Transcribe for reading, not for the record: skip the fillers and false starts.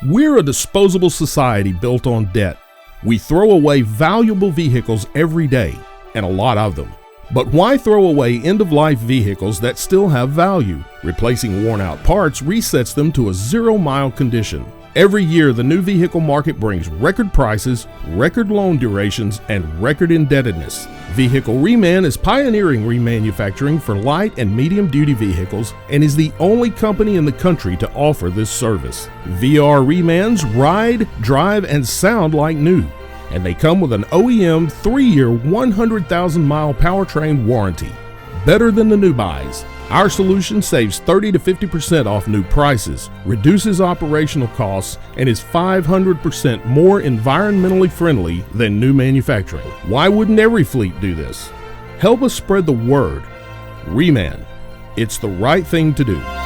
We're a disposable society built on debt. We throw away valuable vehicles every day, and a lot of them. But why throw away end-of-life vehicles that still have value? Replacing worn-out parts resets them to a zero-mile condition. Every year, the new vehicle market brings record prices, record loan durations, and record indebtedness. Vehicle Reman is pioneering remanufacturing for light and medium-duty vehicles and is the only company in the country to offer this service. VR Remans ride, drive, and sound like new, and they come with an OEM 3-year, 100,000-mile powertrain warranty. Better than the new buys. Our solution saves 30 to 50% off new prices, reduces operational costs, and is 500% more environmentally friendly than new manufacturing. Why wouldn't every fleet do this? Help us spread the word. Reman. It's the right thing to do.